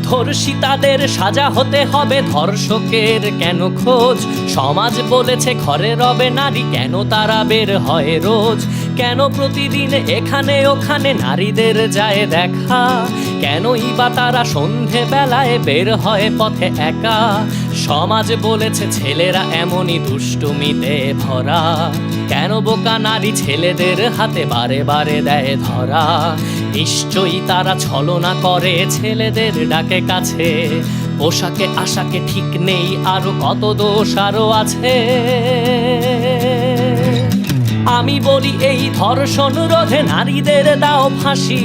ধর্ষিতাদের সাজা হতে হবে, ধর্ষকের কেন খোঁজ? সমাজ বলেছে ঘরে রবে নারী, কেন তারা বের হয় রোজ? কেন প্রতিদিন এখানে ওখানে নারীদের যায় দেখা? কেনই বা তারা সন্ধে বেলায় বের হয় পথে একা? সমাজ বলেছে ছেলেরা এমনই দুষ্টুমিতে ভরা, কেন বোকা নারী ছেলেদের হাতে বারে বারে দেয় ধরা? নিশ্চয়ই তারা ছলনা করে ছেলেদের ডাকে কাছে, পোশাকে আশাকে ঠিক নেই, আরো কত দোষ আরো আছে। আমি বলি এই ধর্ষণ রোধে নারীদের দাও ফাঁসি,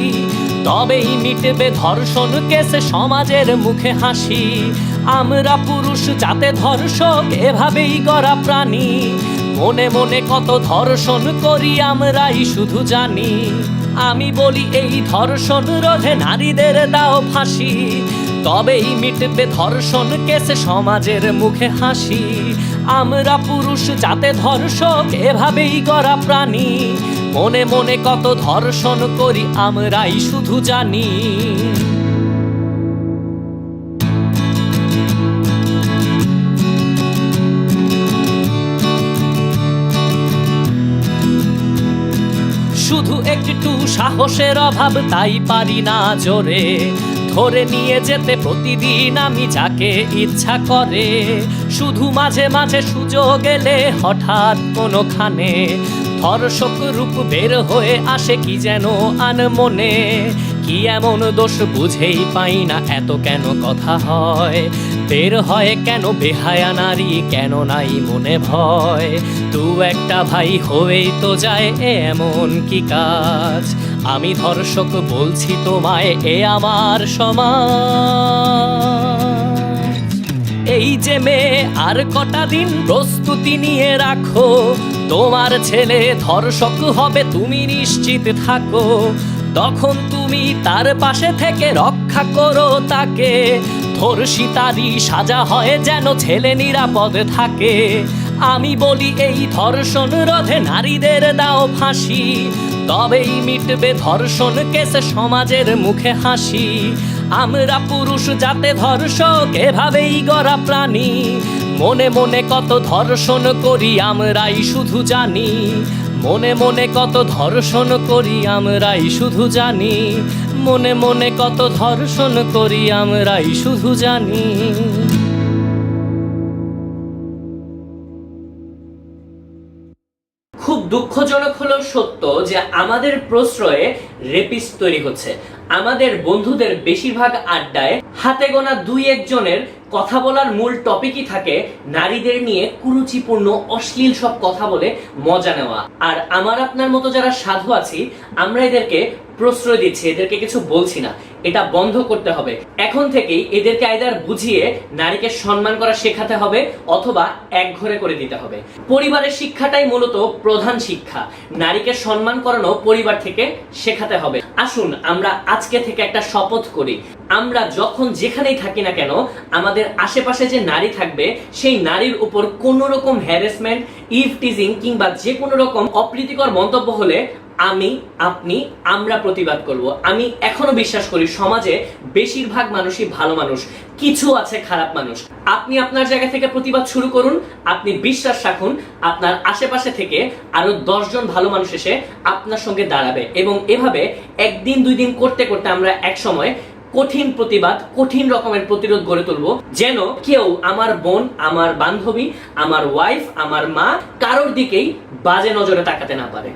তবেই মিটবে ধর্ষণ কেসে সমাজের মুখে হাসি। আমরা পুরুষ যাতে ধর্ষক এভাবেই গড়া প্রাণী, মনে মনে কত ধর্ষণ করি আমরাই শুধু জানি। আমি বলি এই ধর্ষণ রোধে নারীদের দাও ফাঁসি, তবেই মিটবে ধর্ষণ কেসে সমাজের মুখে হাসি। আমরা পুরুষ যাতে ধর্ষক এভাবেই গড়া প্রাণী, মনে মনে কত ধর্ষণ করি আমরাই শুধু জানি। শুধু একটু সাহসের অভাব, তাই পারি না জোরে ধরে নিয়ে যেতে প্রতিদিন আমি যাকে ইচ্ছা করে। শুধু মাঝে মাঝে সুযোগ এলে হঠাৎ কোনোখানে ধর্ষক রূপ বের হয়ে আসে কি যেন আনমনে। কি এমন দোষ বুঝেই পাই না, এত কেন কথা হয়? বের হয় কেন বেহায়া নারী, কেন নাই মনে ভয়? দু একটা ভাই হয়েই তো যায়, এমন কি কাজ? আমি ধর্ষক বলছি তোমায়, এ আমার সমাজ। এই যে মেয়ে আর কটা দিন প্রস্তুতি নিয়ে রাখো, তোমার ছেলে ধর্ষক হবে তুমি নিশ্চিত থাকো। তখন তুমি তার পাশে থেকে রক্ষা করো তাকে, ধর্ষিতারই সাজা হয় যেন ছেলে নিরাপদ থাকে। আমি বলি এই ধর্ষণ রোধে নারীদের দাও ফাঁসি, তবেই মিটবে ধর্ষণ কেসে সমাজের মুখে হাসি। আমরা পুরুষ যাতে ধর্ষক এভাবেই গড়া প্রাণী, মনে মনে কত ধর্ষণ করি আমরাই শুধু জানি। মনে মনে কত ধর্ষণ করি আমরাই শুধু জানি। মনে মনে কত ধর্ষণ করি আমরাই শুধু জানি। খুব দুঃখজনক হলেও সত্য যে আমাদের প্রশ্রয়ে রেপিস্ট তৈরি হচ্ছে। আমাদের বন্ধুদের বেশিরভাগ আড্ডায় হাতে গোনা দুই একজনের কথা বলার মূল টপিকই থাকে নারীদের নিয়ে কুরুচিপূর্ণ অশ্লীল সব কথা বলে মজা নেওয়া। আর আমার আপনার মতো যারা সাধু আছি আমরা এদেরকে প্রশ্রয় দিচ্ছি, এদেরকে কিছু বলছি না। এটা বন্ধ করতে হবে। এখন থেকেই এদেরকে আইদার বুঝিয়ে নারীকে সম্মান করা শেখাতে হবে অথবা একঘরে করে দিতে হবে। পরিবারের শিক্ষাটাই মূলত প্রধান শিক্ষা। নারীকে সম্মান করানো পরিবার থেকে শেখাতে হবে। আসুন আমরা আজকে থেকে একটা শপথ করি, আমরা যখন যেখানেই থাকি না কেন আমাদের আশেপাশে যে নারী থাকবে সেই নারীর উপর কোনো রকম হ্যারাসমেন্ট, ইভটিজিং কিংবা যে কোনো রকম অপ্রীতিকর মন্তব্য হলে আমি, আপনি, আমরা প্রতিবাদ করব। আমি এখনো বিশ্বাস করি সমাজে বেশিরভাগ মানুষই ভালো মানুষ, কিছু আছে খারাপ মানুষ। আপনি আপনার জায়গা থেকে প্রতিবাদ শুরু করুন। আপনি বিশ্বাস রাখুন আপনার আশেপাশে থেকে আরো 10 জন ভালো মানুষ এসে আপনার সঙ্গে দাঁড়াবে এবং এভাবে একদিন দুই দিন করতে করতে আমরা এক সময় কঠিন প্রতিবাদ, কঠিন রকমের প্রতিরোধ গড়ে তুলবো, যেন কেউ আমার বোন, আমার বান্ধবী, আমার ওয়াইফ, আমার মা কারোর দিকেই বাজে নজরে তাকাতে না পারে।